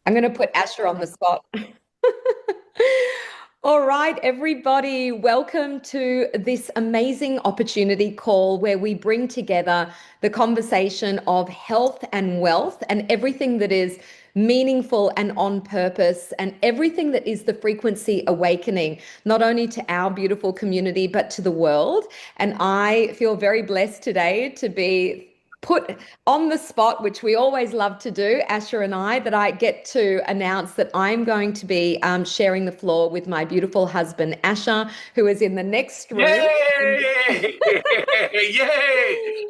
I'm going to put Asher on the spot. All right, everybody, welcome to this amazing opportunity call where we bring together the conversation of health and wealth and everything that is meaningful and on purpose and everything that is the frequency awakening, not only to our beautiful community, but to the world. And I feel very blessed today to be put on the spot, which we always love to do, Asher and I, that I get to announce that I'm going to be sharing the floor with my beautiful husband, Asher, who is in the next room. And Yay! Yay!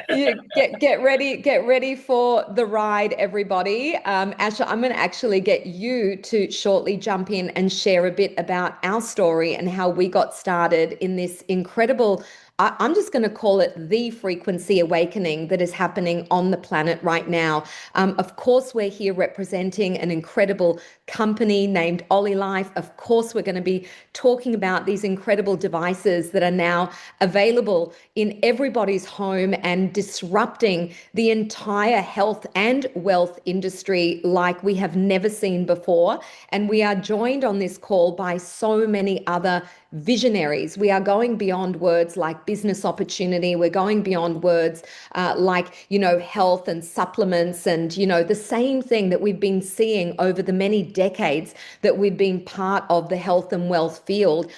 you get ready for the ride, everybody. Asher, I'm going to actually get you to shortly jump in and share a bit about our story and how we got started in this incredible. I'm just going to call it the frequency awakening that is happening on the planet right now. Of course, we're here representing an incredible company named OLYLIFE. Of course, we're going to be talking about these incredible devices that are now available in everybody's home and disrupting the entire health and wealth industry like we have never seen before. And we are joined on this call by so many other visionaries. We are going beyond words like business opportunity. We're going beyond words like, health and supplements and, the same thing that we've been seeing over the many decades that we've been part of the health and wealth field,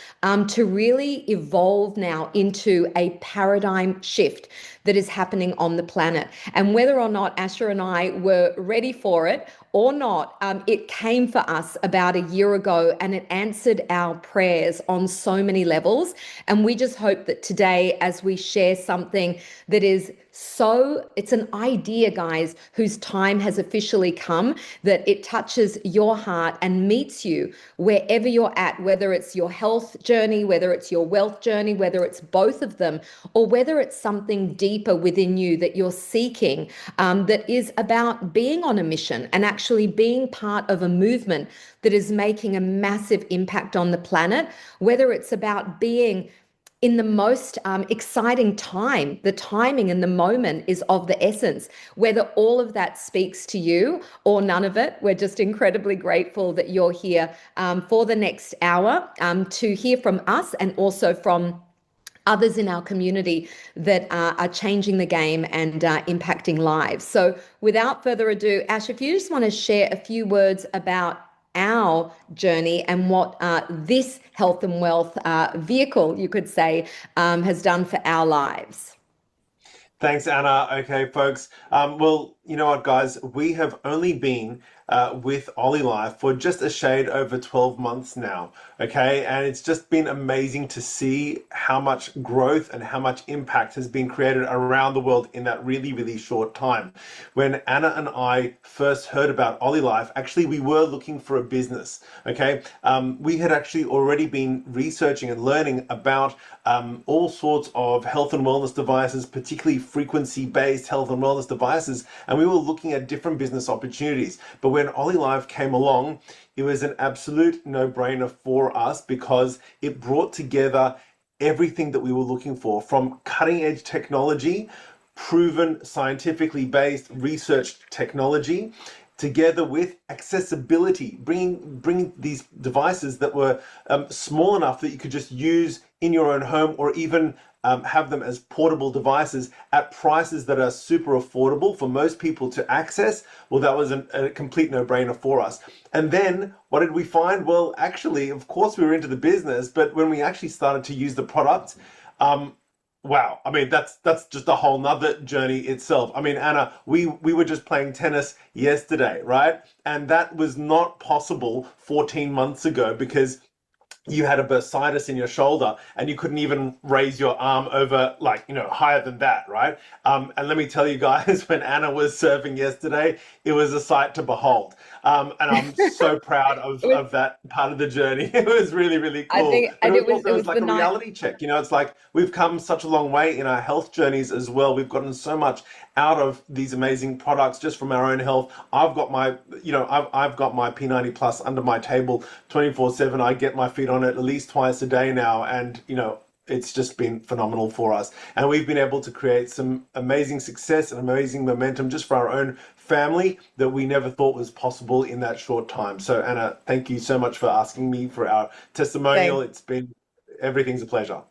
to really evolve now into a paradigm shift that is happening on the planet. And whether or not Asher and I were ready for it or not, it came for us about a year ago and it answered our prayers on so many levels. And we just hope that today, as we share something that is it's an idea, guys, whose time has officially come, that it touches your heart and meets you wherever you're at, whether it's your health journey, whether it's your wealth journey, whether it's both of them, or whether it's something deeper within you that you're seeking, that is about being on a mission and actually being part of a movement that is making a massive impact on the planet, whether it's about being in the most exciting time. The timing and the moment is of the essence. Whether all of that speaks to you or none of it, we're just incredibly grateful that you're here for the next hour, to hear from us and also from others in our community that are changing the game and impacting lives. So without further ado, Ash, if you just want to share a few words about our journey and what this health and wealth vehicle, you could say, has done for our lives. Thanks, Anna. Okay, folks. Well, you know what, guys? We have only been with OLYLIFE for just a shade over 12 months now. Okay, and it's just been amazing to see how much growth and how much impact has been created around the world in that really, really short time. When Anna and I first heard about OLYLIFE, actually, we were looking for a business. Okay, we had actually already been researching and learning about all sorts of health and wellness devices, particularly frequency-based health and wellness devices, and we were looking at different business opportunities. But when OLYLIFE came along, it was an absolute no-brainer for us because it brought together everything that we were looking for, from cutting-edge technology, proven scientifically based research technology, together with accessibility, bringing these devices that were small enough that you could just use in your own home, or even have them as portable devices at prices that are super affordable for most people to access. Well, that was a complete no-brainer for us. And then what did we find? Well, actually, of course, we were into the business, but when we actually started to use the product, wow, I mean, that's just a whole nother journey itself. I mean, Anna, we were just playing tennis yesterday, right? And that was not possible 14 months ago because you had a bursitis in your shoulder and you couldn't even raise your arm over, like, higher than that, right? And let me tell you guys, when Anna was surfing yesterday, it was a sight to behold. And I'm so proud of, It was, of that part of the journey. It was really, really I cool. think, But and it was it also, it was was the like a night. reality check. It's like we've come such a long way in our health journeys as well. We've gotten so much out of these amazing products just from our own health. I've got my P90 Plus under my table 24/7. I get my feet on it at least twice a day now, and it's just been phenomenal for us. And we've been able to create some amazing success and amazing momentum just for our own family that we never thought was possible in that short time. So Anna, thank you so much for asking me for our testimonial. Thanks. It's been, everything's a pleasure.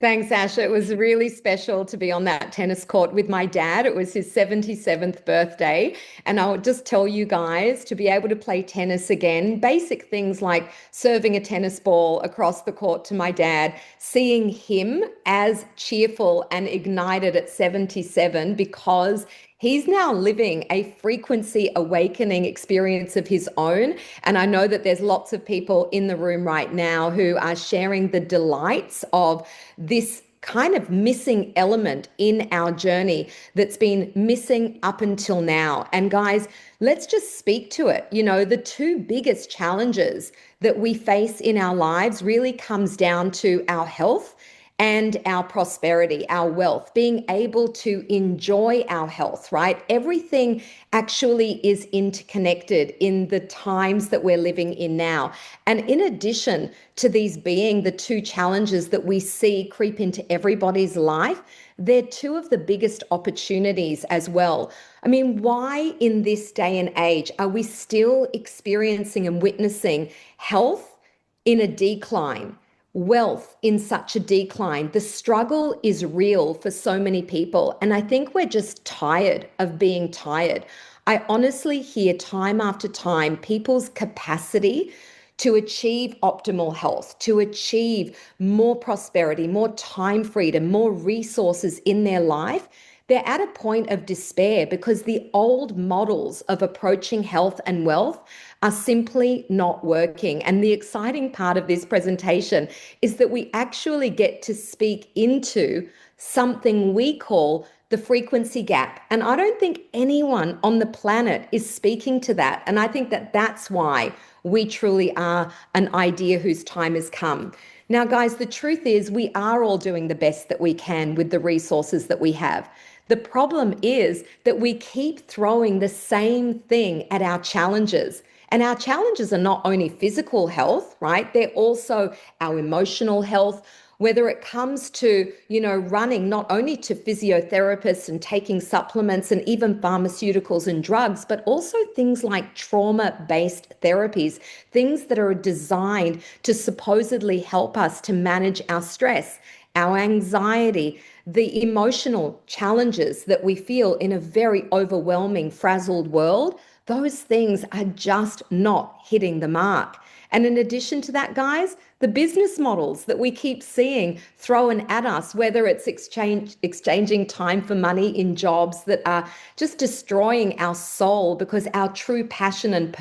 Thanks, Asha. It was really special to be on that tennis court with my dad. It was his 77th birthday. And I would just tell you guys to be able to play tennis again, basic things like serving a tennis ball across the court to my dad, seeing him as cheerful and ignited at 77 because he's now living a frequency awakening experience of his own. And I know that there's lots of people in the room right now who are sharing the delights of this kind of missing element in our journey that's been missing up until now. And guys, let's just speak to it. You know, the two biggest challenges that we face in our lives really comes down to our health and our prosperity, our wealth, being able to enjoy our health, right? Everything actually is interconnected in the times that we're living in now. And in addition to these being the two challenges that we see creep into everybody's life, they're two of the biggest opportunities as well. I mean, why in this day and age are we still experiencing and witnessing health in a decline? Wealth in such a decline. The struggle is real for so many people. And I think we're just tired of being tired. I honestly hear time after time people's capacity to achieve optimal health, to achieve more prosperity, more time freedom, more resources in their life. They're at a point of despair because the old models of approaching health and wealth are simply not working. And the exciting part of this presentation is that we actually get to speak into something we call the frequency gap. And I don't think anyone on the planet is speaking to that. And I think that that's why we truly are an idea whose time has come. Now, guys, the truth is we are all doing the best that we can with the resources that we have. The problem is that we keep throwing the same thing at our challenges. And our challenges are not only physical health, right? They're also our emotional health, whether it comes to, running not only to physiotherapists and taking supplements and even pharmaceuticals and drugs, but also things like trauma-based therapies, things that are designed to supposedly help us to manage our stress, our anxiety, the emotional challenges that we feel in a very overwhelming, frazzled world. Those things are just not hitting the mark. And in addition to that, guys, the business models that we keep seeing thrown at us, whether it's exchanging time for money in jobs that are just destroying our soul because our true passion and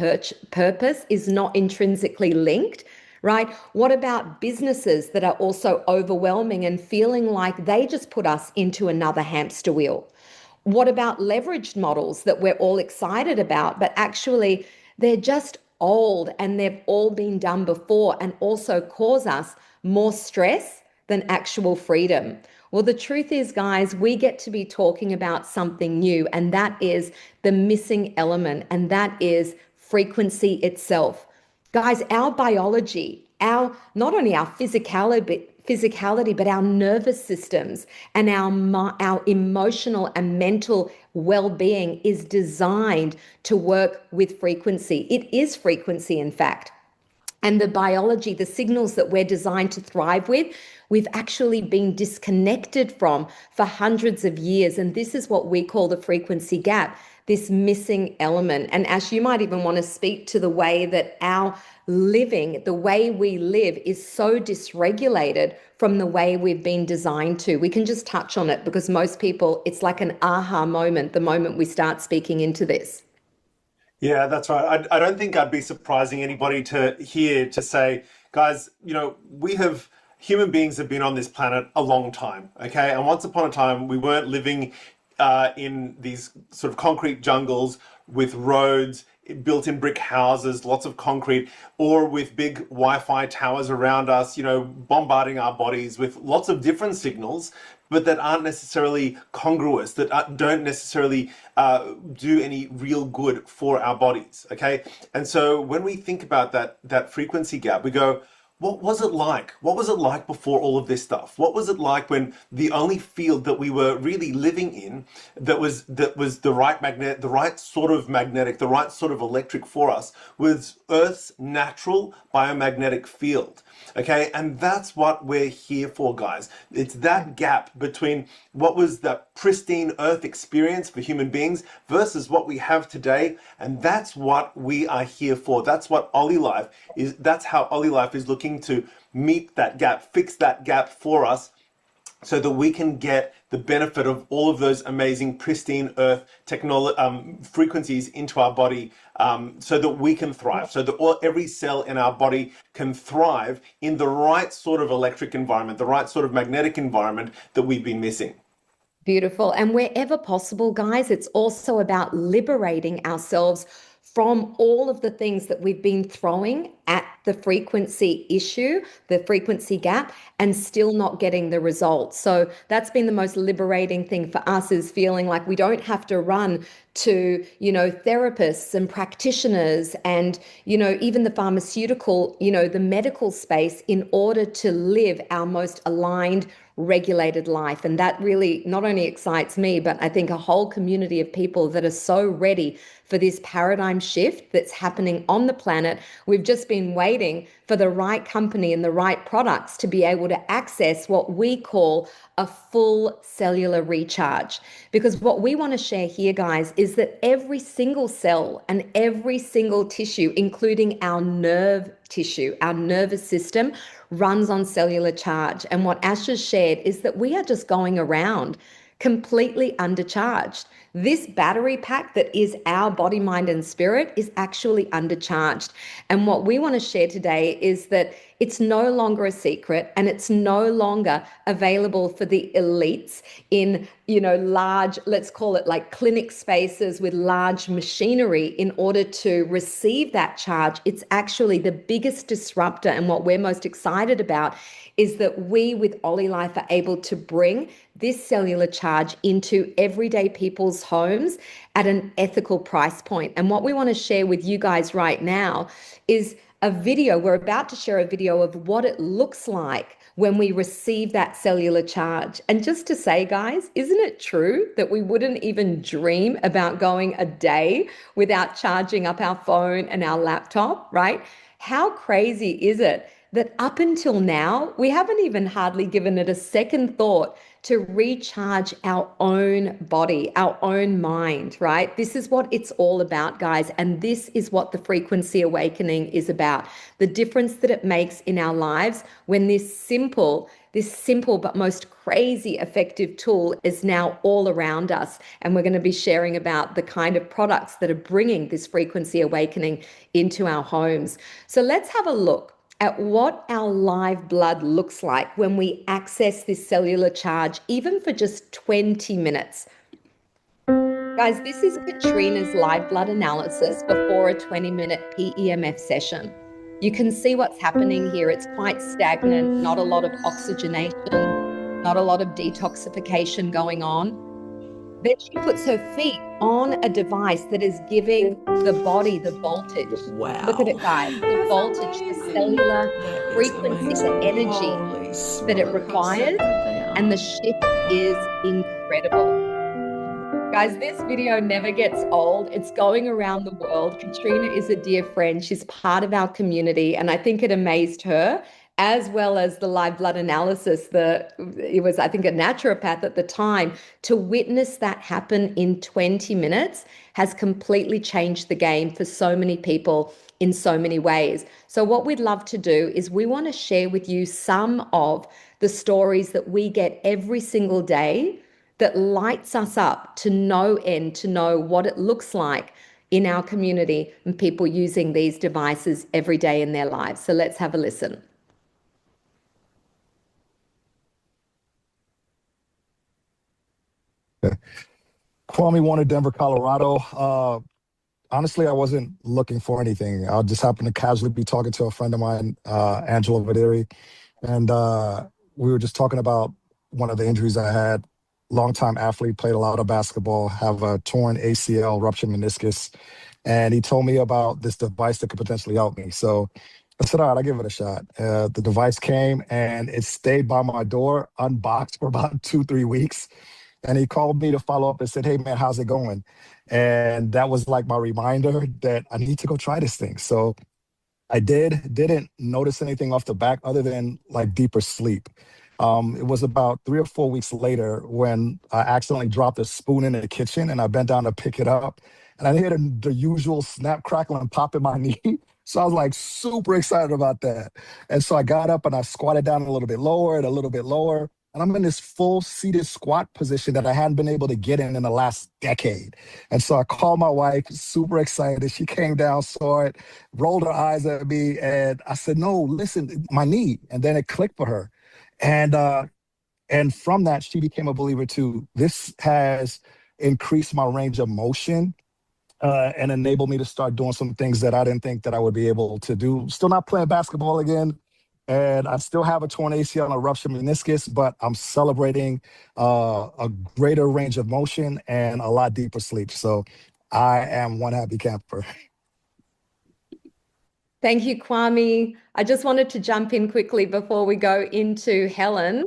purpose is not intrinsically linked, right? What about businesses that are also overwhelming and feeling like they just put us into another hamster wheel? What about leveraged models that we're all excited about, but actually they're just old and they've all been done before and also cause us more stress than actual freedom? Well, the truth is, guys, we get to be talking about something new, and that is the missing element, and that is frequency itself. Guys, our biology, our not only our physicality, but our nervous systems and our emotional and mental well-being is designed to work with frequency. It is frequency, in fact. And the biology, the signals that we're designed to thrive with, we've actually been disconnected from for hundreds of years. And this is what we call the frequency gap, this missing element. And Ash, you might even want to speak to the way that our living, the way we live, is so dysregulated from the way we've been designed to. We can just touch on it because most people, it's like an aha moment the moment we start speaking into this. Yeah, that's right. I don't think I'd be surprising anybody to hear to say, guys, human beings have been on this planet a long time, okay? And once upon a time, we weren't living in these sort of concrete jungles with roads, built in brick houses, lots of concrete, or with big Wi-Fi towers around us, bombarding our bodies with lots of different signals, but that aren't necessarily congruous, that don't necessarily do any real good for our bodies, okay? And so when we think about that frequency gap, we go, what was it like? What was it like before all of this stuff? What was it like when the only field that we were really living in that was the right magnet, the right sort of magnetic, the right sort of electric for us was Earth's natural biomagnetic field. Okay, and that's what we're here for, guys. It's that gap between what was the pristine Earth experience for human beings versus what we have today, and that's what we are here for. That's what OLYLIFE is. That's how OLYLIFE is looking to meet that gap, fix that gap for us, so that we can get the benefit of all of those amazing pristine earth technology frequencies into our body, so that we can thrive, so that every cell in our body can thrive in the right sort of electric environment, the right sort of magnetic environment that we've been missing. Beautiful. And wherever possible, guys, it's also about liberating ourselves from all of the things that we've been throwing at the frequency issue, the frequency gap, and still not getting the results. So that's been the most liberating thing for us, is feeling like we don't have to run to, therapists and practitioners and, even the pharmaceutical, the medical space in order to live our most aligned, regulated life. And that really not only excites me, but I think a whole community of people that are so ready for this paradigm shift that's happening on the planet. We've just been waiting for the right company and the right products to be able to access what we call a full cellular recharge. Because what we want to share here, guys, is that every single cell and every single tissue, including our nerve tissue, our nervous system, runs on cellular charge. And what Ash has shared is that we are just going around completely undercharged. This battery pack that is our body, mind, and spirit is actually undercharged. And what we want to share today is that it's no longer a secret, and it's no longer available for the elites in, large, let's call it like clinic spaces with large machinery in order to receive that charge. It's actually the biggest disruptor. And what we're most excited about is that we with OLYLIFE are able to bring this cellular charge into everyday people's homes at an ethical price point. And what we want to share with you guys right now is a video. We're about to share a video of what it looks like when we receive that cellular charge. And just to say, guys, isn't it true that we wouldn't even dream about going a day without charging up our phone and our laptop, right? How crazy is it that up until now, we haven't even hardly given it a second thought to recharge our own body, our own mind, right? This is what it's all about, guys. And this is what the Frequency Awakening is about. The difference that it makes in our lives when this simple but most crazy effective tool is now all around us. And we're going to be sharing about the kind of products that are bringing this Frequency Awakening into our homes. So let's have a look at what our live blood looks like when we access this cellular charge, even for just 20 minutes. Guys, this is Katrina's live blood analysis before a 20-minute PEMF session. You can see what's happening here. It's quite stagnant, not a lot of oxygenation, not a lot of detoxification going on. Then she puts her feet on a device that is giving the body the voltage. Wow. Look at it, guys. The voltage, the cellular frequency, the energy that it requires. And the shift is incredible. Guys, this video never gets old. It's going around the world. Katrina is a dear friend. She's part of our community. And I think it amazed her, as well as the live blood analysis. It was, I think, a naturopath at the time. To witness that happen in 20 minutes has completely changed the game for so many people in so many ways. So what we'd love to do is we want to share with you some of the stories that we get every single day that lights us up to no end, to know what it looks like in our community and people using these devices every day in their lives. So let's have a listen. Kwame wanted Denver, Colorado. Honestly, I wasn't looking for anything. I just happened to casually be talking to a friend of mine, Angela Videri, and we were just talking about one of the injuries I had. Longtime athlete, played a lot of basketball, have a torn ACL, ruptured meniscus, and he told me about this device that could potentially help me. So I said, all right, I'll give it a shot. The device came and it stayed by my door, unboxed for about 2, 3 weeks. And he called me to follow up and said, hey, man, how's it going? And that was like my reminder that I need to go try this thing. So I didn't notice anything off the back other than like deeper sleep. It was about 3 or 4 weeks later when I accidentally dropped a spoon in the kitchen and I bent down to pick it up. And I heard the usual snap, crackle, and pop in my knee. So I was like super excited about that. And so I got up and I squatted down a little bit lower and a little bit lower. And I'm in this full seated squat position that I hadn't been able to get in the last decade. And so I called my wife, super excited. She came down, saw it, rolled her eyes at me, and I said, "No, listen, my knee." And then it clicked for her, and from that, she became a believer too. This has increased my range of motion and enabled me to start doing some things that I didn't think that I would be able to do. Still not playing basketball again, and I still have a torn ACL and a ruptured meniscus, but I'm celebrating a greater range of motion and a lot deeper sleep. So I am one happy camper. Thank you, Kwame. I just wanted to jump in quickly before we go into Helen.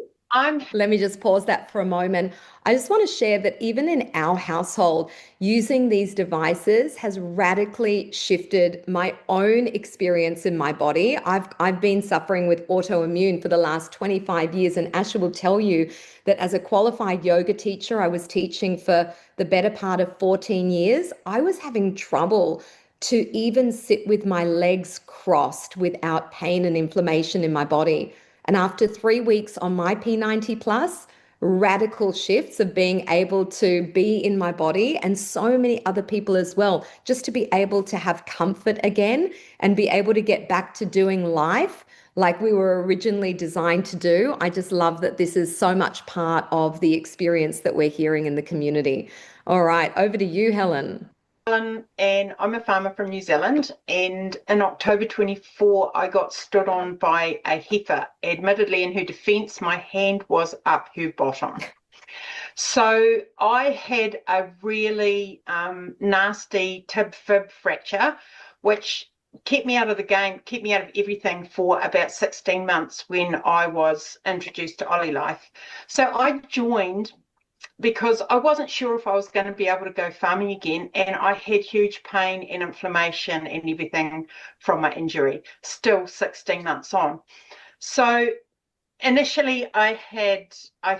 Let me just pause that for a moment. I just want to share that even in our household, using these devices has radically shifted my own experience in my body. I've been suffering with autoimmune for the last 25 years, and Asha will tell you that as a qualified yoga teacher, I was teaching for the better part of 14 years. I was having trouble to even sit with my legs crossed without pain and inflammation in my body. And after 3 weeks on my P90 plus, radical shifts of being able to be in my body and so many other people as well, just to be able to have comfort again and be able to get back to doing life like we were originally designed to do. I just love that this is so much part of the experience that we're hearing in the community. All right, over to you, Helen. And I'm a farmer from New Zealand, and in October 24 I got stood on by a heifer. Admittedly, in her defense, my hand was up her bottom. So I had a really nasty tib-fib fracture, which kept me out of the game, kept me out of everything for about 16 months when I was introduced to OLYLIFE. So I joined because I wasn't sure if I was going to be able to go farming again, and I had huge pain and inflammation and everything from my injury, still 16 months on. So initially I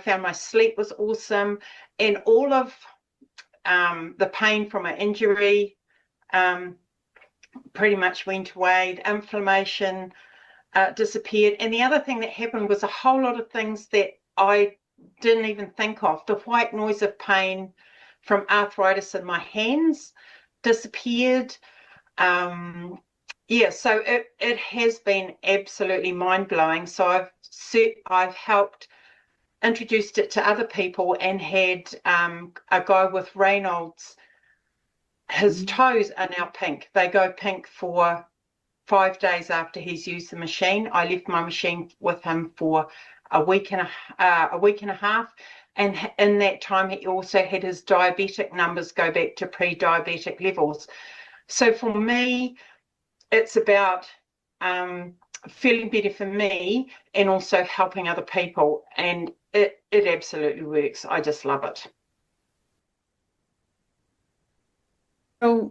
found my sleep was awesome, and all of the pain from my injury pretty much went away. Inflammation disappeared, and the other thing that happened was a whole lot of things that I didn't even think of. The white noise of pain from arthritis in my hands disappeared. Yeah, so it has been absolutely mind-blowing. So I've helped introduced it to other people, and had a guy with Raynaud's. His toes are now pink. They go pink for 5 days after he's used the machine. I left my machine with him for a week and a half, and in that time he also had his diabetic numbers go back to pre-diabetic levels. So for me, it's about feeling better for me and also helping other people, and it absolutely works. I just love it.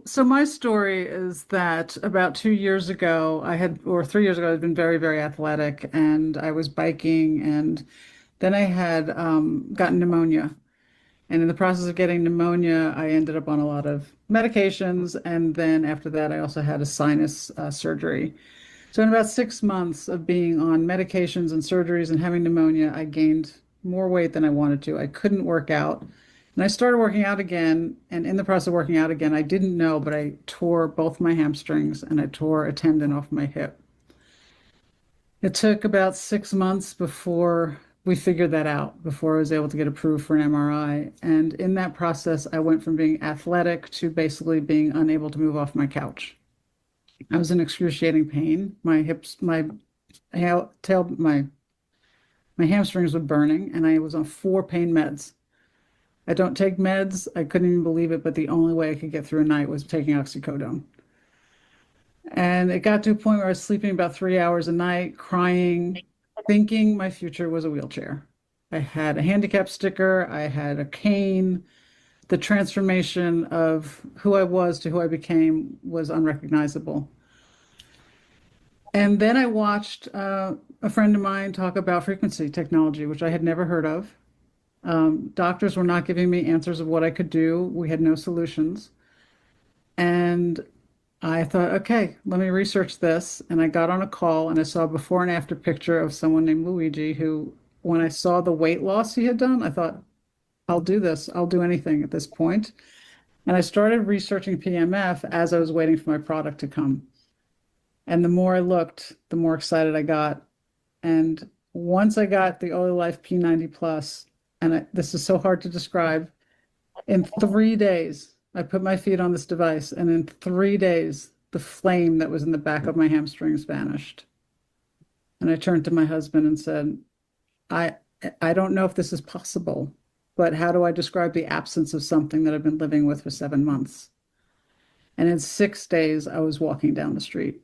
So my story is that about 2 years ago, or 3 years ago, I'd been very, very athletic, and I was biking, and then I had gotten pneumonia. And in the process of getting pneumonia, I ended up on a lot of medications. And then after that, I also had a sinus surgery. So in about 6 months of being on medications and surgeries and having pneumonia, I gained more weight than I wanted to. I couldn't work out. And I started working out again. And in the process of working out again, I didn't know, but I tore both my hamstrings and I tore a tendon off my hip. It took about 6 months before we figured that out, before I was able to get approved for an MRI. And in that process, I went from being athletic to basically being unable to move off my couch. I was in excruciating pain. My hips, my hamstrings were burning, and I was on 4 pain meds. I don't take meds. I couldn't even believe it, but the only way I could get through a night was taking oxycodone. And it got to a point where I was sleeping about 3 hours a night, crying, thinking my future was a wheelchair. I had a handicap sticker, I had a cane. The transformation of who I was to who I became was unrecognizable. And then I watched a friend of mine talk about frequency technology, which I had never heard of. Doctors were not giving me answers of what I could do. We had no solutions. And I thought, okay, let me research this. And I got on a call and I saw a before and after picture of someone named Luigi, who, when I saw the weight loss he had done, I thought, I'll do this. I'll do anything at this point. And I started researching PMF as I was waiting for my product to come. And the more I looked, the more excited I got. And once I got the OLYLIFE P90 Plus, and this is so hard to describe, in 3 days, I put my feet on this device, and in 3 days, the flame that was in the back of my hamstrings vanished. And I turned to my husband and said, I don't know if this is possible, but how do I describe the absence of something that I've been living with for 7 months? And in 6 days, I was walking down the street.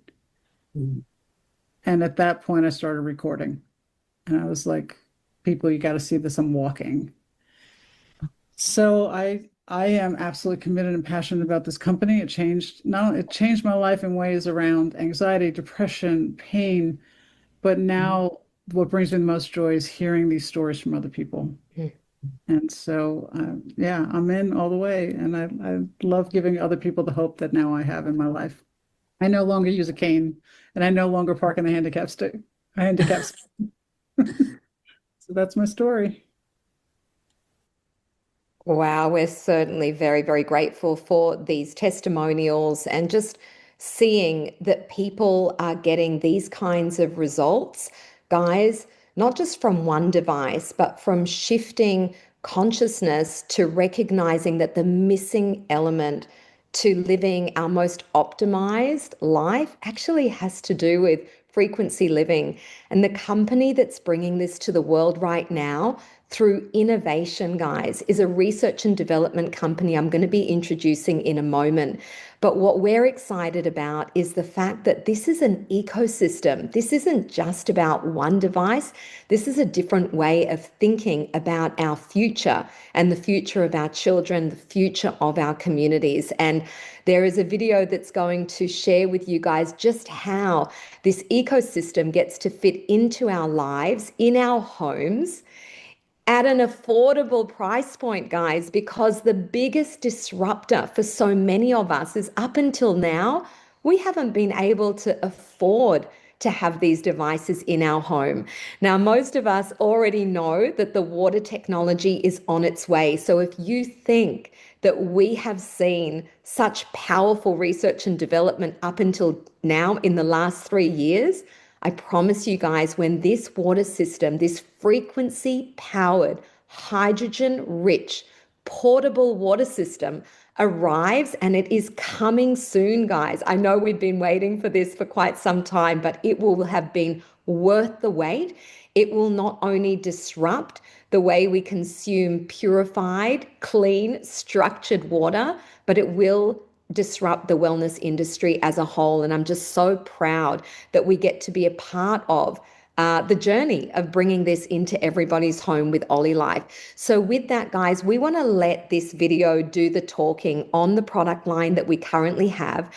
And at that point, I started recording. And I was like, people, you got to see this, I'm walking. So I am absolutely committed and passionate about this company. It changed my life in ways around anxiety, depression, pain, but now what brings me the most joy is hearing these stories from other people. And so, yeah, I'm in all the way, and I love giving other people the hope that now I have in my life. I no longer use a cane, and I no longer park in the handicap stick. So that's my story. Wow, we're certainly very, very grateful for these testimonials and just seeing that people are getting these kinds of results, guys, not just from one device, but from shifting consciousness to recognizing that the missing element to living our most optimized life actually has to do with frequency living. And the company that's bringing this to the world right now through innovation, guys, is a research and development company I'm going to be introducing in a moment. But what we're excited about is the fact that this is an ecosystem. This isn't just about one device. This is a different way of thinking about our future and the future of our children, the future of our communities. And there is a video that's going to share with you guys just how this ecosystem gets to fit into our lives, in our homes, at an affordable price point, guys, because the biggest disruptor for so many of us is up until now, we haven't been able to afford to have these devices in our home. Now, most of us already know that the water technology is on its way. So if you think that we have seen such powerful research and development up until now in the last 3 years, I promise you guys, when this water system, this frequency-powered, hydrogen-rich, portable water system arrives, and it is coming soon, guys. I know we've been waiting for this for quite some time, but it will have been worth the wait. It will not only disrupt the way we consume purified, clean, structured water, but it will disrupt the wellness industry as a whole. And I'm just so proud that we get to be a part of the journey of bringing this into everybody's home with OLYLIFE. So with that, guys, we want to let this video do the talking on the product line that we currently have.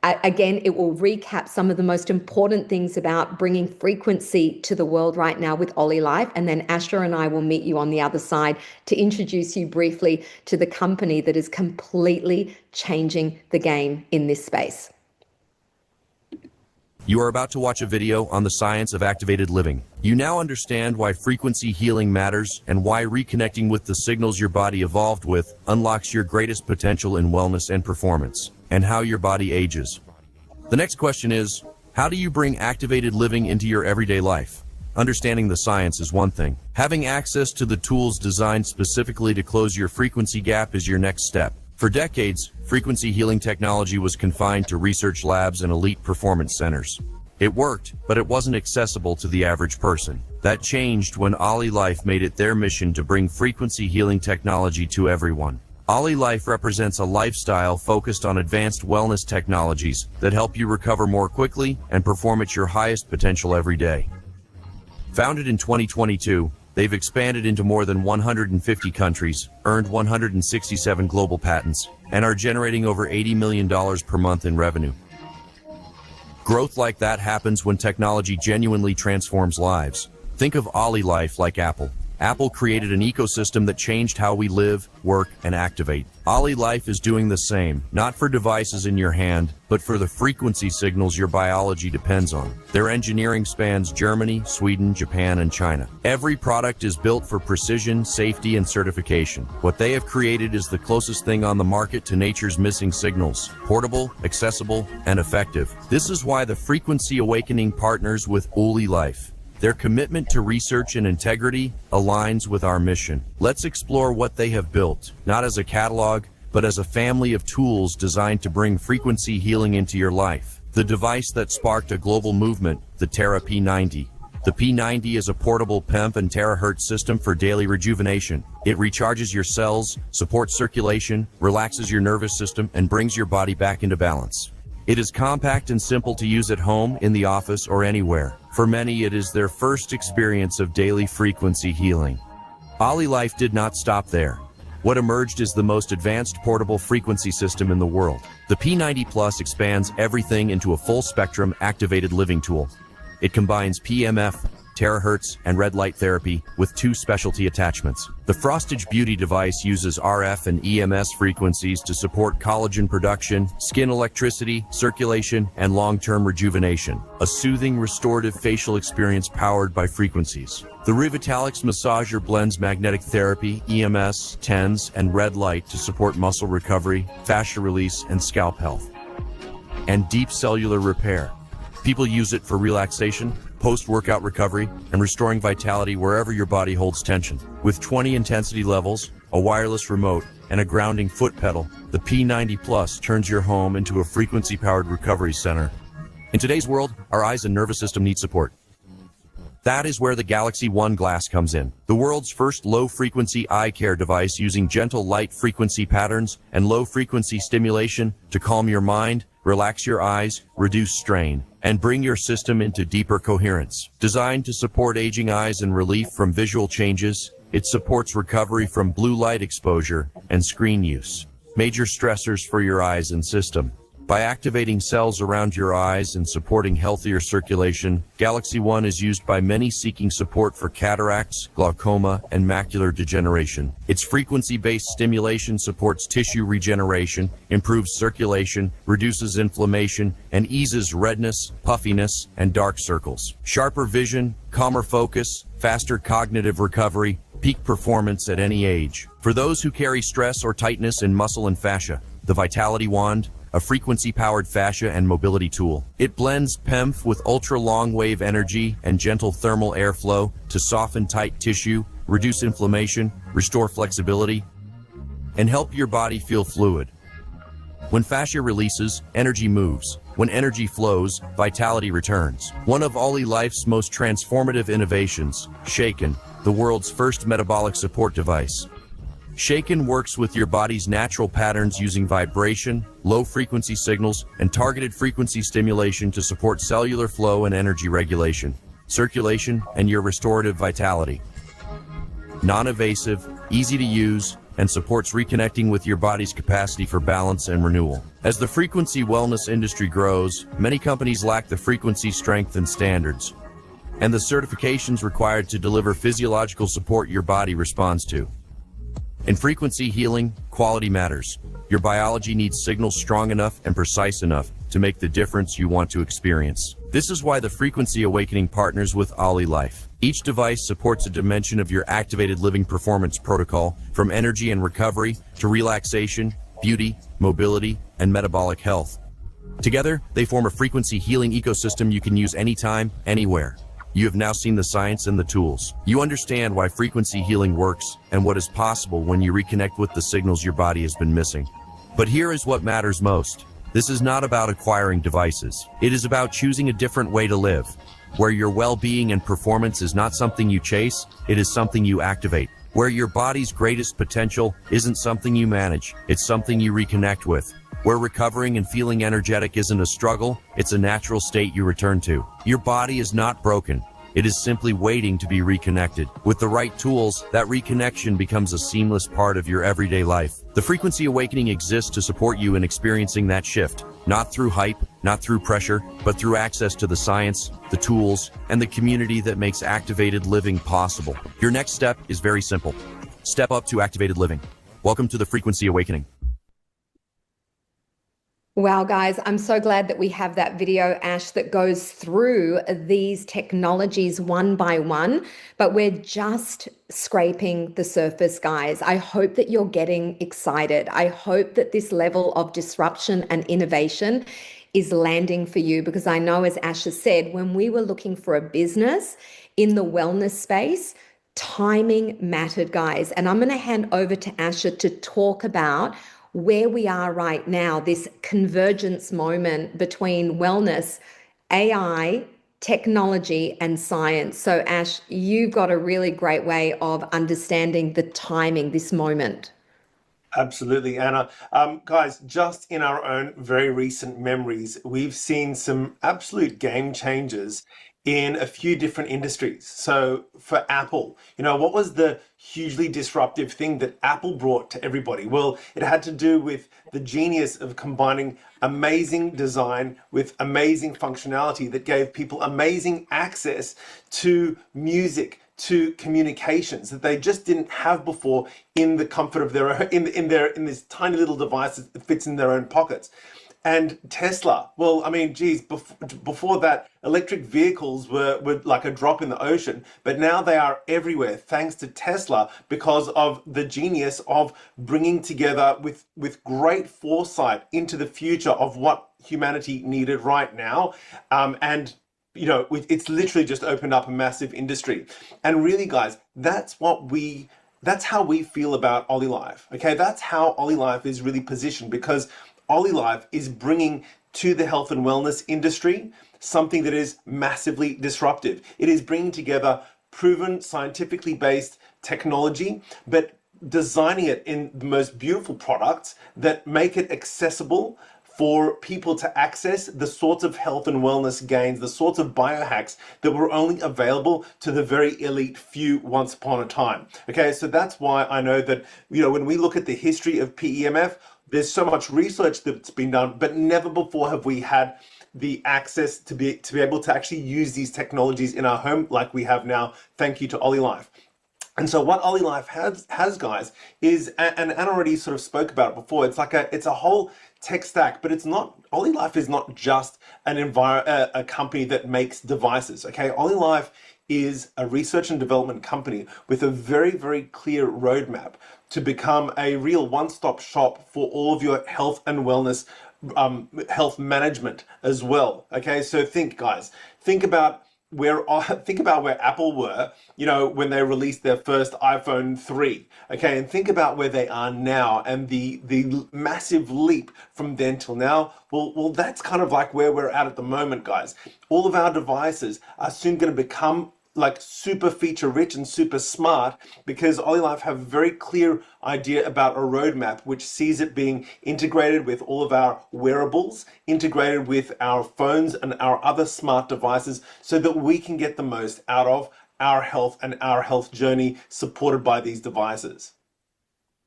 Again, it will recap some of the most important things about bringing frequency to the world right now with OLYLIFE. And then Asha and I will meet you on the other side to introduce you briefly to the company that is completely changing the game in this space. You are about to watch a video on the science of activated living. You now understand why frequency healing matters and why reconnecting with the signals your body evolved with unlocks your greatest potential in wellness and performance, and how your body ages. The next question is, how do you bring activated living into your everyday life? Understanding the science is one thing. Having access to the tools designed specifically to close your frequency gap is your next step. For decades, frequency healing technology was confined to research labs and elite performance centers. It worked, but it wasn't accessible to the average person. That changed when OLYLIFE made it their mission to bring frequency healing technology to everyone. OLYLIFE represents a lifestyle focused on advanced wellness technologies that help you recover more quickly and perform at your highest potential every day. Founded in 2022, they've expanded into more than 150 countries, earned 167 global patents, and are generating over $80 million per month in revenue. Growth like that happens when technology genuinely transforms lives. Think of OLYLIFE like Apple. Apple created an ecosystem that changed how we live, work, and activate. OLYLIFE is doing the same, not for devices in your hand, but for the frequency signals your biology depends on. Their engineering spans Germany, Sweden, Japan, and China. Every product is built for precision, safety, and certification. What they have created is the closest thing on the market to nature's missing signals. Portable, accessible, and effective. This is why the Frequency Awakening partners with OLYLIFE. Their commitment to research and integrity aligns with our mission. Let's explore what they have built, not as a catalog, but as a family of tools designed to bring frequency healing into your life. The device that sparked a global movement, the Terra P90. The P90 is a portable PEMF and terahertz system for daily rejuvenation. It recharges your cells, supports circulation, relaxes your nervous system, and brings your body back into balance. It is compact and simple to use at home, in the office, or anywhere. For many, it is their first experience of daily frequency healing. OLYLIFE did not stop there. What emerged is the most advanced portable frequency system in the world. The P90 Plus expands everything into a full-spectrum activated living tool. It combines PMF, terahertz, and red light therapy with 2 specialty attachments. The Frostage Beauty device uses RF and EMS frequencies to support collagen production, skin electricity, circulation, and long-term rejuvenation. A soothing, restorative facial experience powered by frequencies. The Revitalix massager blends magnetic therapy, EMS, TENS, and red light to support muscle recovery, fascia release, and scalp health. And deep cellular repair. People use it for relaxation, post-workout recovery, and restoring vitality wherever your body holds tension. With 20 intensity levels, a wireless remote, and a grounding foot pedal, the P90 Plus turns your home into a frequency-powered recovery center. In today's world, our eyes and nervous system need support. That is where the Galaxy One glass comes in. The world's first low-frequency eye care device using gentle light frequency patterns and low-frequency stimulation to calm your mind, relax your eyes, reduce strain, and bring your system into deeper coherence. Designed to support aging eyes and relief from visual changes, it supports recovery from blue light exposure and screen use, major stressors for your eyes and system. By activating cells around your eyes and supporting healthier circulation, Galaxy One is used by many seeking support for cataracts, glaucoma, and macular degeneration. Its frequency-based stimulation supports tissue regeneration, improves circulation, reduces inflammation, and eases redness, puffiness, and dark circles. Sharper vision, calmer focus, faster cognitive recovery, peak performance at any age. For those who carry stress or tightness in muscle and fascia, the Vitality Wand, a frequency-powered fascia and mobility tool. It blends PEMF with ultra-long-wave energy and gentle thermal airflow to soften tight tissue, reduce inflammation, restore flexibility, and help your body feel fluid. When fascia releases, energy moves. When energy flows, vitality returns. One of OLYLIFE's most transformative innovations, Shaken, the world's first metabolic support device. Shaken works with your body's natural patterns using vibration, low-frequency signals, and targeted frequency stimulation to support cellular flow and energy regulation, circulation, and your restorative vitality. Non-invasive, easy to use, and supports reconnecting with your body's capacity for balance and renewal. As the frequency wellness industry grows, many companies lack the frequency strength and standards, and the certifications required to deliver physiological support your body responds to. In frequency healing, quality matters. Your biology needs signals strong enough and precise enough to make the difference you want to experience. This is why the Frequency Awakening partners with OLYLIFE. Each device supports a dimension of your activated living performance protocol, from energy and recovery to relaxation, beauty, mobility, and metabolic health. Together, they form a frequency healing ecosystem you can use anytime, anywhere. You have now seen the science and the tools. You understand why frequency healing works and what is possible when you reconnect with the signals your body has been missing. But here is what matters most. This is not about acquiring devices. It is about choosing a different way to live, where your well-being and performance is not something you chase, it is something you activate. Where your body's greatest potential isn't something you manage, it's something you reconnect with. Where recovering and feeling energetic isn't a struggle, it's a natural state you return to. Your body is not broken. It is simply waiting to be reconnected. With the right tools, that reconnection becomes a seamless part of your everyday life. The Frequency Awakening exists to support you in experiencing that shift. Not through hype, not through pressure, but through access to the science, the tools, and the community that makes activated living possible. Your next step is very simple. Step up to activated living. Welcome to the Frequency Awakening. Wow, guys, I'm so glad that we have that video, Ash, that goes through these technologies one by one, but we're just scraping the surface, guys. I hope that you're getting excited. I hope that this level of disruption and innovation is landing for you, because I know, as Ash has said, when we were looking for a business in the wellness space, timing mattered, guys. And I'm going to hand over to Asha to talk about where we are right now, this convergence moment between wellness, AI, technology, and science. So, Ash, you've got a really great way of understanding the timing, this moment. Absolutely, Anna. Guys, just in our own very recent memories, we've seen some absolute game changers in a few different industries. So for Apple, what was the hugely disruptive thing that Apple brought to everybody? Well, it had to do with the genius of combining amazing design with amazing functionality that gave people amazing access to music, to communications that they just didn't have before in the comfort of their own, in this tiny little device that fits in their own pockets. And Tesla, well, I mean, geez, before that, electric vehicles were like a drop in the ocean, but now they are everywhere thanks to Tesla, because of the genius of bringing together with great foresight into the future of what humanity needed right now. And it's literally just opened up a massive industry. And really, guys, that's how we feel about OLYLIFE. Okay, that's how OLYLIFE is really positioned, because OLYLIFE is bringing to the health and wellness industry something that is massively disruptive. It is bringing together proven, scientifically based technology, but designing it in the most beautiful products that make it accessible for people to access the sorts of health and wellness gains, the sorts of biohacks that were only available to the very elite few once upon a time. Okay, so that's why I know that, when we look at the history of PEMF, there's so much research that's been done, but never before have we had the access to be able to actually use these technologies in our home like we have now, thank you to OLYLIFE. And so what OLYLIFE has, guys, is, and Anna already sort of spoke about it before, it's a whole tech stack, but OLYLIFE is not just a company that makes devices, okay? OLYLIFE is a research and development company with a very, very clear roadmap to become a real one-stop shop for all of your health and wellness, health management as well. Okay, so think about where Apple were, when they released their first iPhone 3. Okay, and think about where they are now and the massive leap from then till now. Well, that's kind of like where we're at the moment, guys. All of our devices are soon going to become like super feature rich and super smart, because OLYLIFE have a very clear idea about a roadmap which sees it being integrated with all of our wearables, integrated with our phones and our other smart devices, so that we can get the most out of our health and our health journey supported by these devices.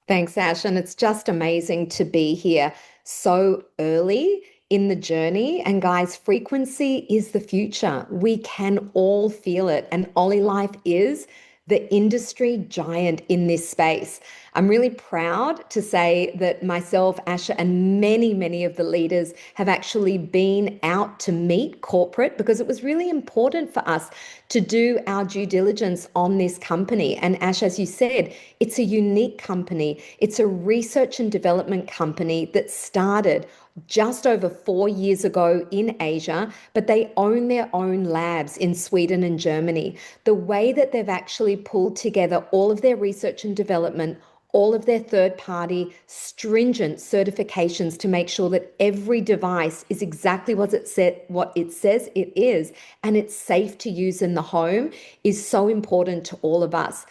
Thanks, Ash. And it's just amazing to be here so early in the journey. And guys, frequency is the future. We can all feel it. And OLYLIFE is the industry giant in this space. I'm really proud to say that myself, Asha, and many, many of the leaders have actually been out to meet corporate, because it was really important for us to do our due diligence on this company. And Ash, as you said, it's a unique company. It's a research and development company that started just over 4 years ago in Asia, but they own their own labs in Sweden and Germany. The way that they've actually pulled together all of their research and development, all of their third-party stringent certifications to make sure that every device is exactly what it says it is, and it's safe to use in the home, is so important to all of us.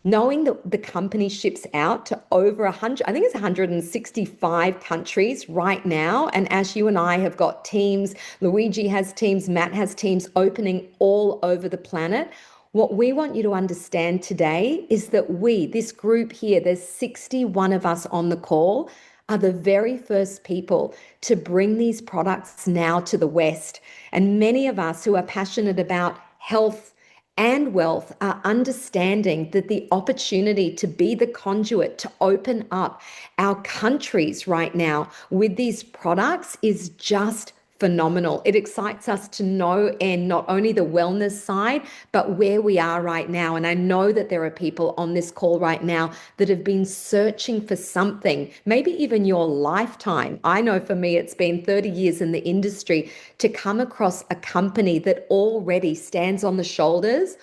knowing that the company ships out to over 100, I think it's 165 countries right now. And Ash, you and I have got teams, Luigi has teams, Matt has teams opening all over the planet. What we want you to understand today is that we, this group here, there's 61 of us on the call, are the very first people to bring these products now to the West. And many of us who are passionate about health and wealth are understanding that the opportunity to be the conduit to open up our countries right now with these products is just phenomenal. It excites us to no end, not only the wellness side, but where we are right now. And I know that there are people on this call right now that have been searching for something, maybe even your lifetime. I know for me, it's been 30 years in the industry to come across a company that already stands on the shoulders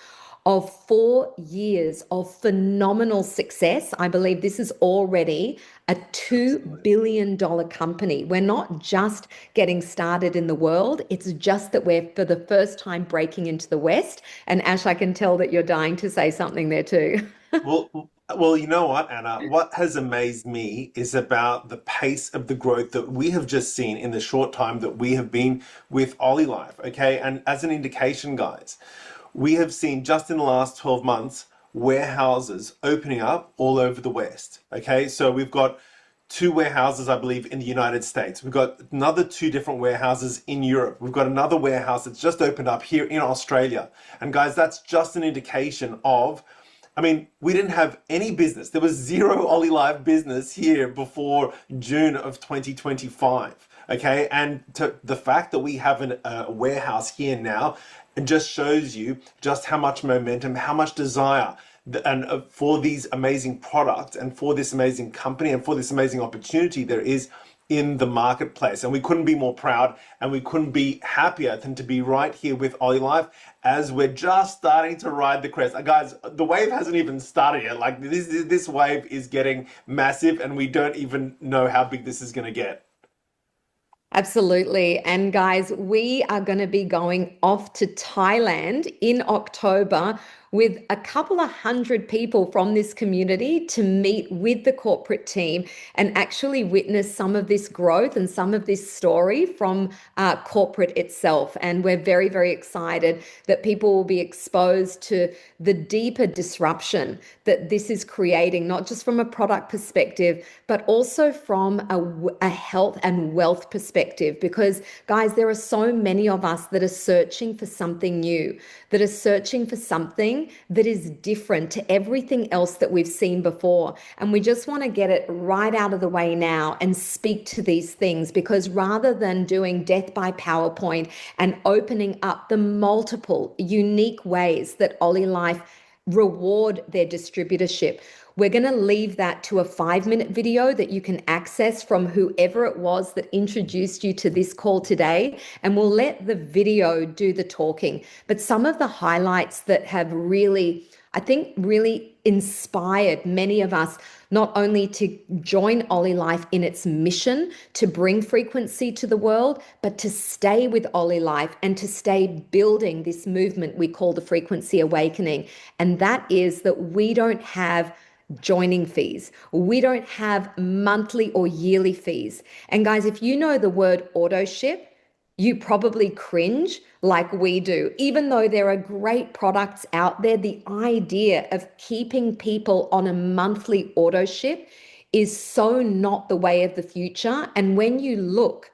of 4 years of phenomenal success. I believe this is already a $2 billion company. We're not just getting started in the world. It's just that we're for the first time breaking into the West. And Ash, I can tell that you're dying to say something there too. Well, you know what, Anna? What has amazed me is about the pace of the growth that we have just seen in the short time that we have been with OLYLIFE, okay? And as an indication, guys, we have seen just in the last 12 months warehouses opening up all over the West. Okay, so we've got 2 warehouses, I believe, in the United States. We've got another 2 different warehouses in Europe. We've got another warehouse that's just opened up here in Australia. And guys, that's just an indication of, I mean, we didn't have any business. There was 0 OLYLIFE business here before June of 2025. Okay, and the fact that we have a warehouse here now, it just shows you just how much momentum, how much desire and for these amazing products and for this amazing company and for this amazing opportunity there is in the marketplace. And we couldn't be more proud and we couldn't be happier than to be right here with OLYLIFE as we're just starting to ride the crest. Guys, the wave hasn't even started yet. Like this wave is getting massive and we don't even know how big this is going to get. Absolutely. And guys, we are going to be going off to Thailand in October with a couple of hundred people from this community to meet with the corporate team and actually witness some of this growth and some of this story from corporate itself. And we're very, very excited that people will be exposed to the deeper disruption that this is creating, not just from a product perspective, but also from a health and wealth perspective. Because guys, there are so many of us that are searching for something new, that are searching for something that is different to everything else that we've seen before. And we just want to get it right out of the way now and speak to these things, because rather than doing death by PowerPoint and opening up the multiple unique ways that OLYLIFE reward their distributorship, we're going to leave that to a 5-minute video that you can access from whoever it was that introduced you to this call today. And we'll let the video do the talking. But some of the highlights that have really, I think, really inspired many of us not only to join OLYLIFE in its mission to bring frequency to the world, but to stay with OLYLIFE and to stay building this movement we call the Frequency Awakening. And that is that we don't have joining fees. We don't have monthly or yearly fees. And guys, if you know the word auto ship, you probably cringe like we do. Even though there are great products out there, the idea of keeping people on a monthly auto ship is so not the way of the future. And when you look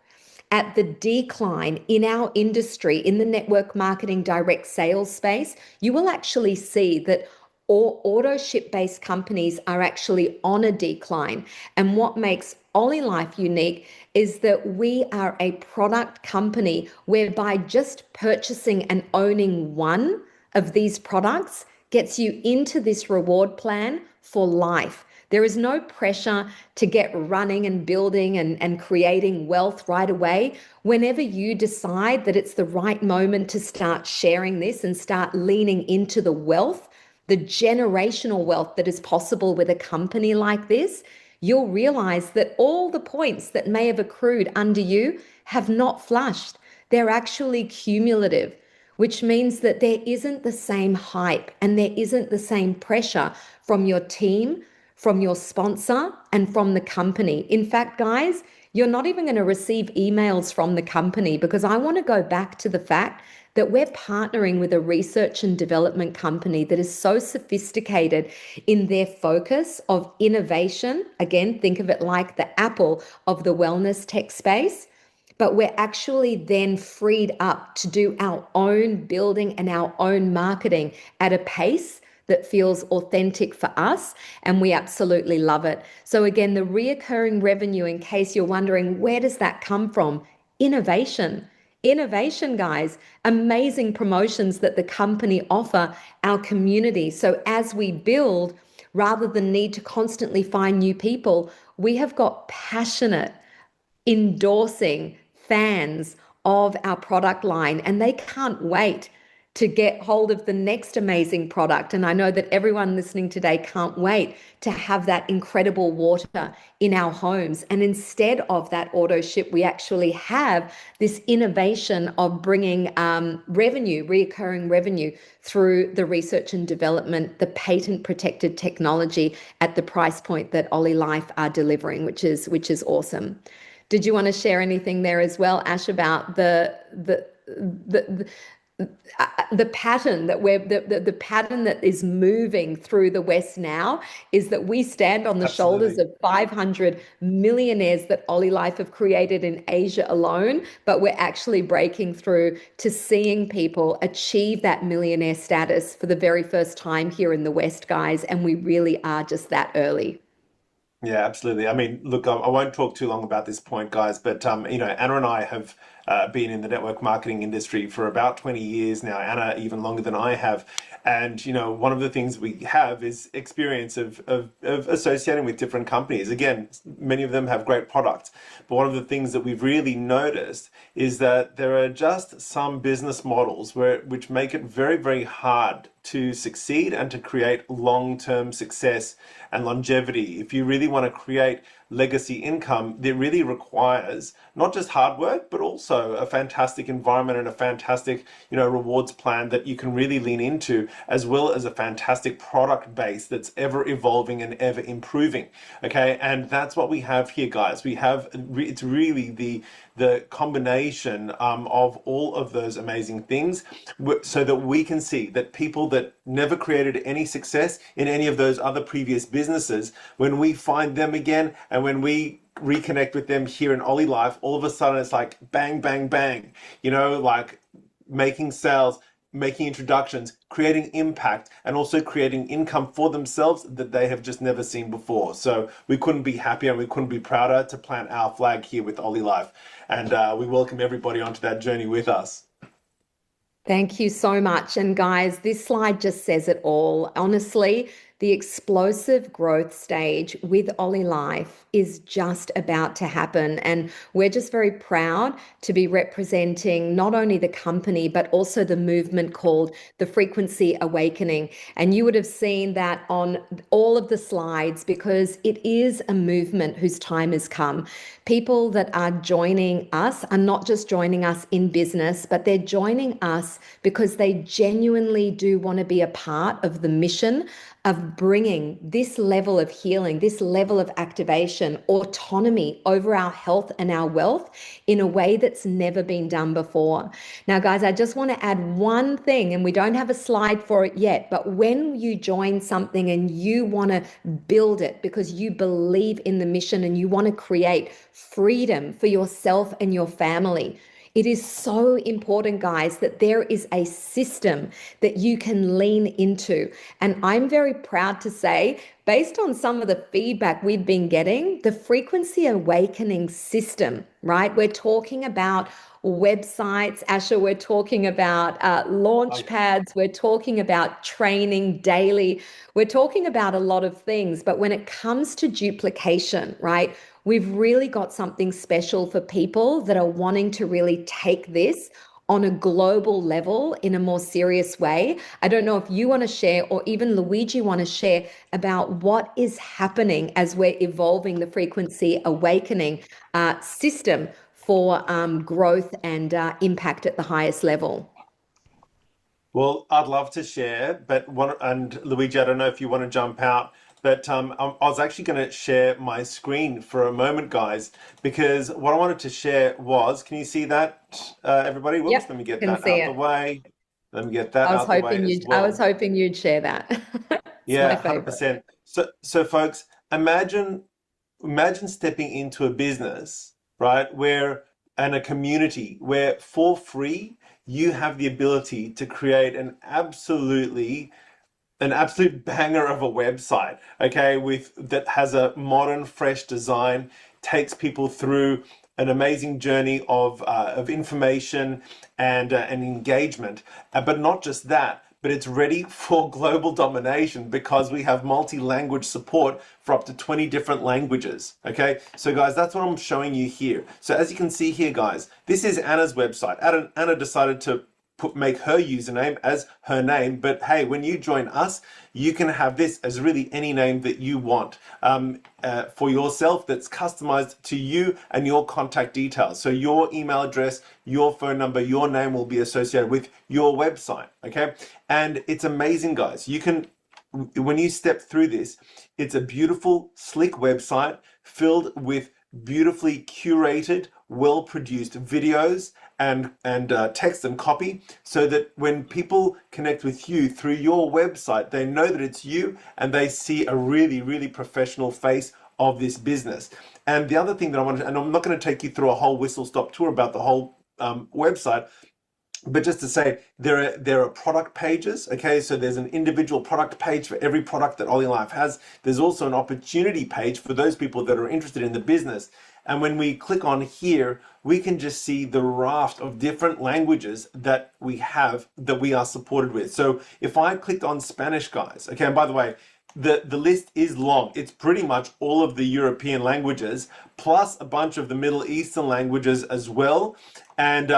at the decline in our industry, in the network marketing direct sales space, you will actually see that auto ship based companies are actually on a decline. And what makes OLYLIFE unique is that we are a product company whereby just purchasing and owning one of these products gets you into this reward plan for life. There is no pressure to get running and building and creating wealth right away. Whenever you decide that it's the right moment to start sharing this and start leaning into the wealth, the generational wealth that is possible with a company like this, you'll realize that all the points that may have accrued under you have not flushed. They're actually cumulative, which means that there isn't the same hype and there isn't the same pressure from your team, from your sponsor, and from the company. In fact, guys, you're not even going to receive emails from the company, because I want to go back to the fact that we're partnering with a research and development company that is so sophisticated in their focus of innovation. Again, think of it like the Apple of the wellness tech space. But we're actually then freed up to do our own building and our own marketing at a pace that feels authentic for us, and we absolutely love it. So again, the reoccurring revenue, in case you're wondering, where does that come from? Innovation. Innovation, guys, amazing promotions that the company offer our community. So as we build, rather than need to constantly find new people, we have got passionate, endorsing fans of our product line, and they can't wait to get hold of the next amazing product. And I know that everyone listening today can't wait to have that incredible water in our homes. And instead of that auto ship, we actually have this innovation of bringing revenue, reoccurring revenue, through the research and development, the patent protected technology at the price point that OLYLIFE are delivering, which is awesome. Did you want to share anything there as well, Ash, about the pattern that the pattern that is moving through the West now is that we stand on the shoulders of 500 millionaires that OLYLIFE have created in Asia alone, but we're actually breaking through to seeing people achieve that millionaire status for the very first time here in the West, guys, and we really are just that early. Yeah, absolutely. I mean, look, I won't talk too long about this point, guys, but Anna and I have been in the network marketing industry for about 20 years now. Anna even longer than I have. And one of the things we have is experience of associating with different companies. Again, many of them have great products, but one of the things that we've really noticed is that there are just some business models which make it very, very hard to succeed and to create long-term success and longevity. If you really want to create legacy income, it really requires not just hard work, but also a fantastic environment and a fantastic, rewards plan that you can really lean into, as well as a fantastic product base that's ever evolving and ever improving. Okay, and that's what we have here, guys. It's really the combination of all of those amazing things, so that we can see that people that never created any success in any of those other previous businesses, when we find them again and when we reconnect with them here in OLYLIFE, all of a sudden it's like bang, bang, bang, like making sales, making introductions, creating impact, and also creating income for themselves that they have just never seen before. So we couldn't be happier and we couldn't be prouder to plant our flag here with OLYLIFE. And we welcome everybody onto that journey with us. Thank you so much. And guys, this slide just says it all. Honestly, the explosive growth stage with OLYLIFE is just about to happen. And we're just very proud to be representing not only the company, but also the movement called the Frequency Awakening. And you would have seen that on all of the slides, because it is a movement whose time has come. People that are joining us are not just joining us in business, but they're joining us because they genuinely do want to be a part of the mission of bringing this level of healing, this level of activation, autonomy over our health and our wealth in a way that's never been done before. Now, guys, I just want to add one thing, and we don't have a slide for it yet, but when you join something and you want to build it because you believe in the mission and you want to create freedom for yourself and your family, it is so important, guys, that there is a system that you can lean into. And I'm very proud to say, based on some of the feedback we've been getting, the Frequency Awakening system, right? We're talking about websites, Asha, we're talking about launch pads, we're talking about training daily, we're talking about a lot of things. But when it comes to duplication, right, we've really got something special for people that are wanting to really take this on a global level in a more serious way. I don't know if you want to share, or even Luigi want to share, about what is happening as we're evolving the Frequency Awakening system for growth and impact at the highest level. Well, I'd love to share, but and Luigi, I don't know if you want to jump out, but I was actually going to share my screen for a moment, guys, because what I wanted to share was, can you see that, everybody? Whoops, Yep, let me get can that see out the it. way. Let me get that out the way as I was well. hoping you'd share that. It's Yeah, my favorite. 100%. So folks, imagine stepping into a business, right, where and a community where for free you have the ability to create an absolute banger of a website, okay, with that has a modern, fresh design, takes people through an amazing journey of information and engagement. But not just that, but it's ready for global domination because we have multi-language support for up to 20 different languages. Okay, so guys, that's what I'm showing you here. So as you can see here, guys, this is Anna's website. Anna decided to make her username as her name, but hey, when you join us, you can have this as really any name that you want for yourself that's customized to you and your contact details. So your email address, your phone number, your name will be associated with your website. Okay, and it's amazing, guys. You can, when you step through this, it's a beautiful, slick website filled with beautifully curated, well-produced videos and text and copy, so that when people connect with you through your website, they know that it's you and they see a really, really professional face of this business. And the other thing that I wanted, and I'm not going to take you through a whole whistle-stop tour about the whole website, but just to say, there are product pages, okay? So there's an individual product page for every product that OLYLIFE has. There's also an opportunity page for those people that are interested in the business. And when we click on here, we can just see the raft of different languages that we have, that we are supported with. So if I clicked on Spanish, guys, okay, and by the way, the list is long. It's pretty much all of the European languages, plus a bunch of the Middle Eastern languages as well, and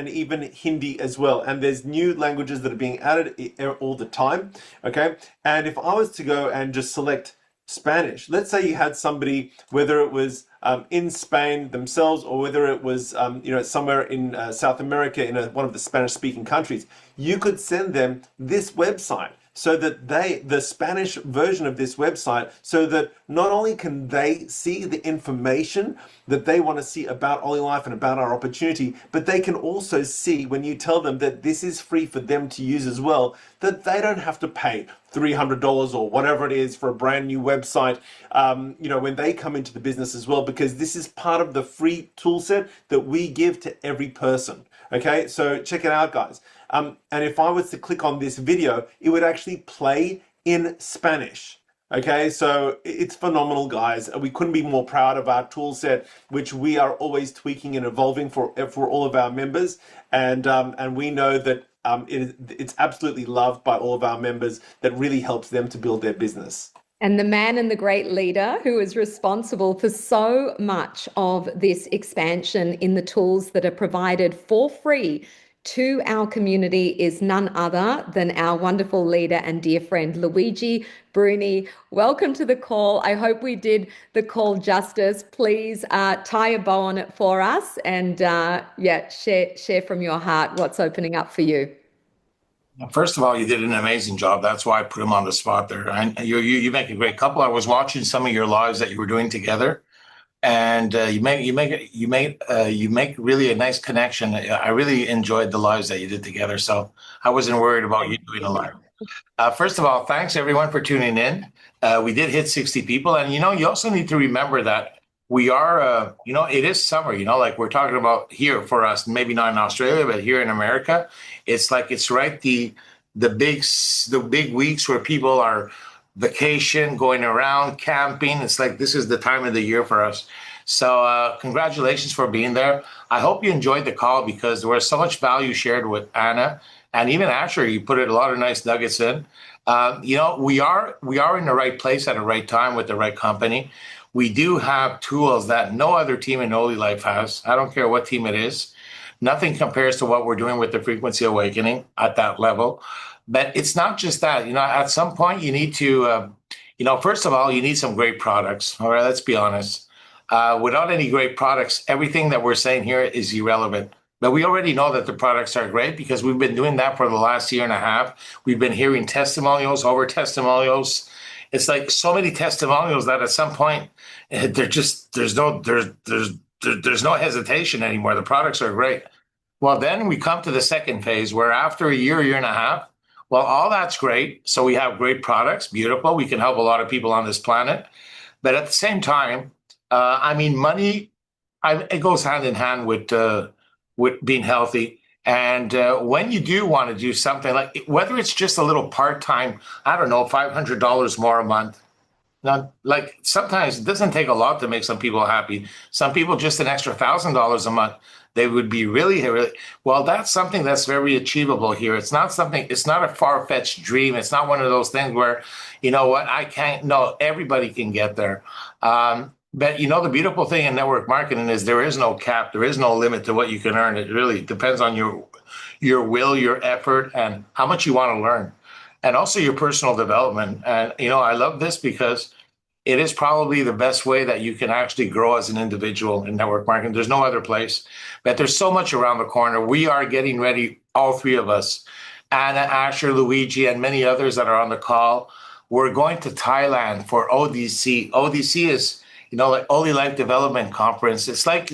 even Hindi as well. And there's new languages that are being added all the time, okay? And if I was to go and just select Spanish, let's say you had somebody, whether it was in Spain themselves or whether it was somewhere in South America in one of the Spanish-speaking countries, you could send them this website, so that the Spanish version of this website, so that not only can they see the information that they want to see about OLYLIFE and about our opportunity, but they can also see, when you tell them that this is free for them to use as well, that they don't have to pay $300 or whatever it is for a brand new website, when they come into the business as well, because this is part of the free tool set that we give to every person. Okay, so check it out, guys. And if I was to click on this video, it would actually play in Spanish. Okay, so it's phenomenal, guys. We couldn't be more proud of our tool set, which we are always tweaking and evolving for all of our members. And we know that it's absolutely loved by all of our members. That really helps them to build their business. And the man and the great leader who is responsible for so much of this expansion in the tools that are provided for free to our community is none other than our wonderful leader and dear friend, Luigi Bruni. Welcome to the call. I hope we did the call justice. Please tie a bow on it for us and share from your heart what's opening up for you. First of all, you did an amazing job. That's why I put him on the spot there. And you make a great couple. I was watching some of your lives that you were doing together, and you make really a nice connection. I really enjoyed the lives that you did together, so I wasn't worried about you doing a live. First of all, thanks everyone for tuning in. We did hit 60 people, and you also need to remember that we are, it is summer, like we're talking about here for us, maybe not in Australia, but here in America, it's like it's right the big weeks where people are vacation, going around, camping. It's like this is the time of the year for us. So congratulations for being there. I hope you enjoyed the call because there was so much value shared with Anna and even Asher. You put a lot of nice nuggets in. We are in the right place at the right time with the right company. We do have tools that no other team in OLYLIFE has. I don't care what team it is. Nothing compares to what we're doing with the Frequency Awakening at that level. But it's not just that. At some point you need to, first of all, you need some great products. All right, let's be honest. Without any great products, everything that we're saying here is irrelevant. But we already know that the products are great because we've been doing that for the last year and a half. We've been hearing testimonials over testimonials. It's like so many testimonials that at some point they're just there's no hesitation anymore. The products are great. Well, then we come to the second phase where after a year and a half, well, all that's great. So we have great products, beautiful. We can help a lot of people on this planet. But at the same time, I mean, money, it goes hand in hand with being healthy. And when you do want to do something like whether it's just a little part-time, I don't know, $500 more a month. Now, like sometimes it doesn't take a lot to make some people happy. Some people just an extra $1,000 a month, they would be really, really well. That's something that's very achievable here. It's not something. It's not a far-fetched dream. It's not one of those things where, you know what, I can't. No, everybody can get there. But you know, the beautiful thing in network marketing is there is no cap. There is no limit to what you can earn. It really depends on your will, your effort, and how much you want to learn, and also your personal development. And you know, I love this because it is probably the best way that you can actually grow as an individual in network marketing. There's no other place, but there's so much around the corner. We are getting ready, all three of us, Anna, Asher, Luigi, and many others that are on the call. We're going to Thailand for ODC. ODC is, you know, like OLYLIFE Development Conference. It's like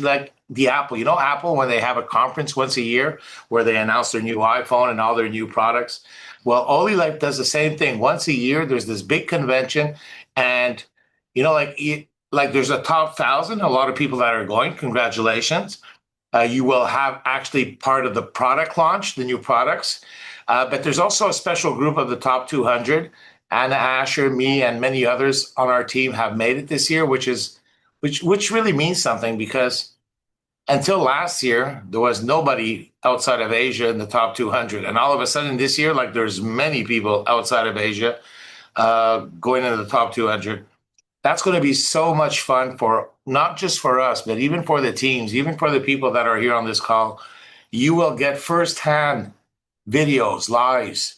the Apple. You know, Apple, when they have a conference once a year where they announce their new iPhone and all their new products. Well, OLYLIFE does the same thing. Once a year, there's this big convention, and you know, like there's a top 1,000, a lot of people that are going. Congratulations. You will have actually part of the product launch, the new products. But there's also a special group of the top 200. Anna, Asher, me, and many others on our team have made it this year, which really means something because until last year, there was nobody outside of Asia in the top 200. And all of a sudden this year, like there's many people outside of Asia going into the top 200. That's going to be so much fun for not just for us, but even for the teams, even for the people that are here on this call. You will get firsthand videos, lives.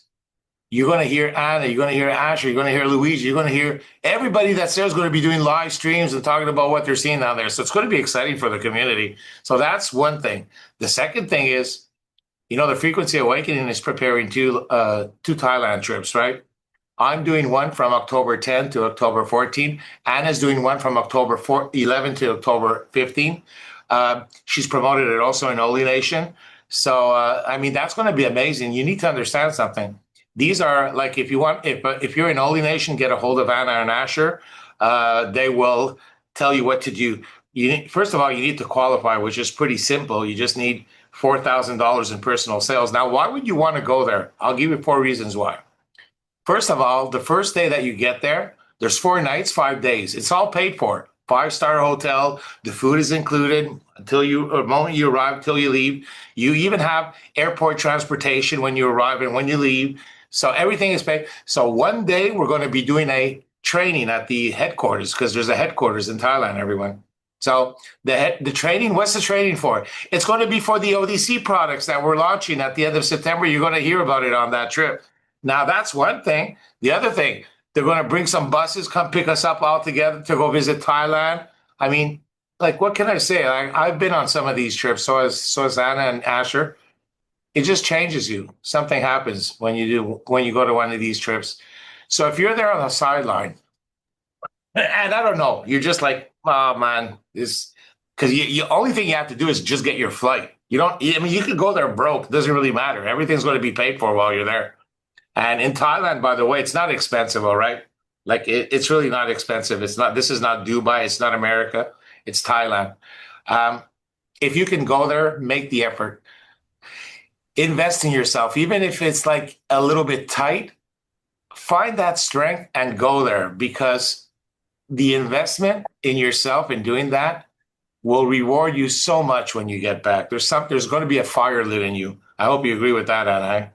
You're going to hear Anna, you're going to hear Asher, you're going to hear Luigi, you're going to hear everybody that's there is going to be doing live streams and talking about what they're seeing down there. So it's going to be exciting for the community. So that's one thing. The second thing is, you know, the Frequency Awakening is preparing two Thailand trips, right? I'm doing one from October 10 to October 14. Anna's doing one from October 11 to October 15. She's promoted it also in OlyNation. So, I mean, that's going to be amazing. You need to understand something. These are like, if you're in OlyNation, get a hold of Anna and Asher. They will tell you what to do. First of all, you need to qualify, which is pretty simple. You just need $4,000 in personal sales. Now, why would you want to go there? I'll give you 4 reasons why. First of all, the first day that you get there, there's 4 nights, 5 days. It's all paid for. 5-star hotel. The food is included until the moment you arrive, till you leave. You even have airport transportation when you arrive and when you leave. So everything is paid. So one day we're going to be doing a training at the headquarters because there's a headquarters in Thailand, everyone. So the training, what's the training for? It's going to be for the ODC products that we're launching at the end of September. You're going to hear about it on that trip. Now, that's one thing. The other thing, they're going to bring some buses, come pick us up all together to go visit Thailand. I mean, like, what can I say? I've been on some of these trips, so has Anna and Asher. It just changes you. Something happens when you go to one of these trips. So if you're there on the sideline, and I don't know, you're just like, oh, man, this, because the only thing you have to do is just get your flight. You could go there broke. It doesn't really matter. Everything's going to be paid for while you're there. And in Thailand, by the way, it's not expensive, all right? Like, it's really not expensive. This is not Dubai. It's not America. It's Thailand. If you can go there, make the effort. Invest in yourself. Even if it's like a little bit tight, find that strength and go there because the investment in yourself in doing that will reward you so much when you get back. There's going to be a fire lit in you. I hope you agree with that, Anna.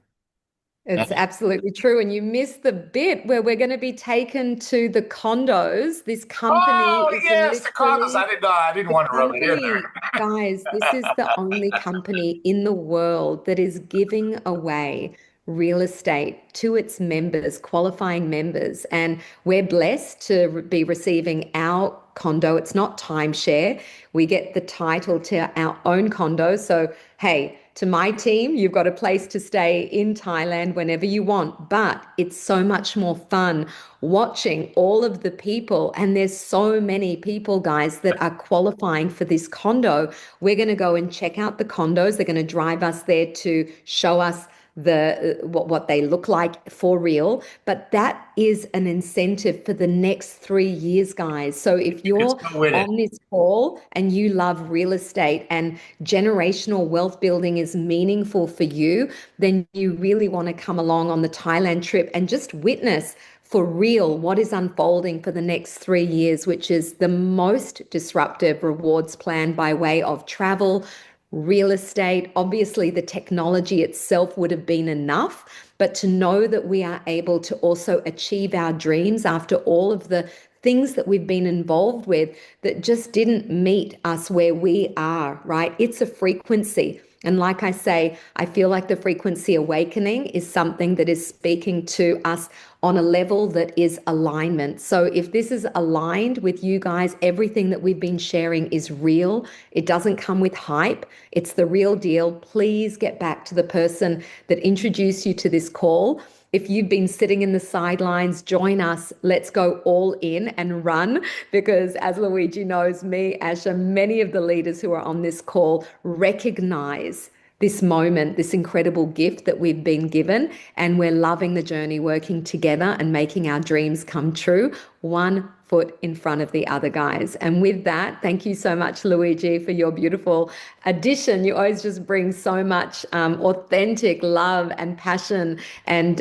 It's absolutely true. And you missed the bit where we're going to be taken to the condos. This company. Oh, yes, the condos. I didn't want to rub it in there. Guys, this is the only company in the world that is giving away real estate to its members, qualifying members. And we're blessed to be receiving our condo. It's not timeshare. We get the title to our own condo. So, hey, to my team, you've got a place to stay in Thailand whenever you want, but it's so much more fun watching all of the people. And there's so many people, guys, that are qualifying for this condo. We're going to go and check out the condos. They're going to drive us there to show us what they look like for real, but that is an incentive for the next 3 years, guys. So if you're on this call and you love real estate and generational wealth building is meaningful for you, then you really want to come along on the Thailand trip and just witness for real what is unfolding for the next 3 years, which is the most disruptive rewards plan by way of travel, real estate. Obviously, the technology itself would have been enough, but to know that we are able to also achieve our dreams after all of the things that we've been involved with that just didn't meet us where we are, right? It's a frequency. And like I say, I feel like the frequency awakening is something that is speaking to us on a level that is alignment. So if this is aligned with you guys, everything that we've been sharing is real. It doesn't come with hype. It's the real deal. Please get back to the person that introduced you to this call. If you've been sitting in the sidelines, join us. Let's go all in and run, because as Luigi knows, me, Asha, many of the leaders who are on this call recognize this moment, this incredible gift that we've been given, and we're loving the journey, working together and making our dreams come true, one foot in front of the other, guys. And with that, thank you so much, Luigi, for your beautiful addition. You always just bring so much authentic love and passion, and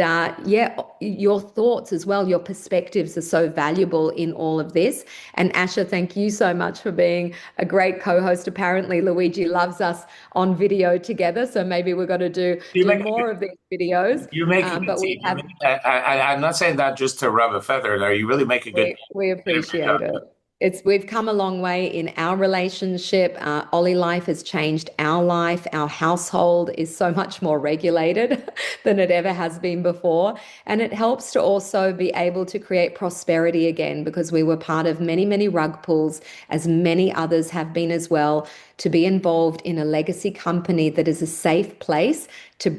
your thoughts as well, your perspectives are so valuable in all of this. And Asha, thank you so much for being a great co-host. Apparently Luigi loves us on video together, so maybe we're going to do more of these videos. You make a good team. I'm not saying that just to rub a feather there. You really make a good team. We appreciate it. We've come a long way in our relationship. OLYLIFE has changed our life. Our household is so much more regulated than it ever has been before. And it helps to also be able to create prosperity again, because we were part of many, many rug pulls, as many others have been as well, to be involved in a legacy company that is a safe place to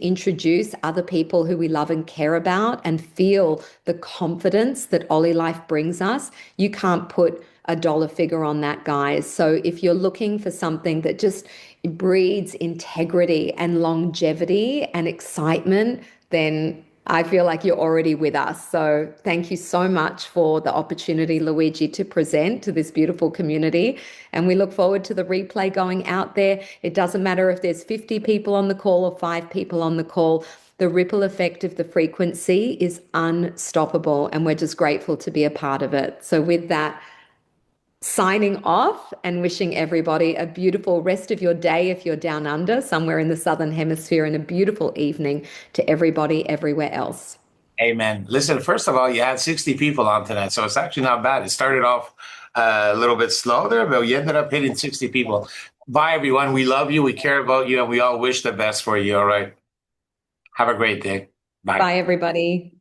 introduce other people who we love and care about and feel the confidence that OLYLIFE brings us. You can't put a dollar figure on that, guys. So if you're looking for something that just breeds integrity and longevity and excitement, then I feel like you're already with us. So thank you so much for the opportunity, Luigi, to present to this beautiful community. And we look forward to the replay going out there. It doesn't matter if there's 50 people on the call or 5 people on the call. The ripple effect of the frequency is unstoppable, and we're just grateful to be a part of it. So with that, signing off and wishing everybody a beautiful rest of your day if you're down under, somewhere in the Southern Hemisphere, and a beautiful evening to everybody everywhere else. Amen. Listen, first of all, you had 60 people on tonight, so it's actually not bad. It started off a little bit slow there, but you ended up hitting 60 people. Bye, everyone. We love you. We care about you, and we all wish the best for you. All right. Have a great day. Bye. Bye, everybody.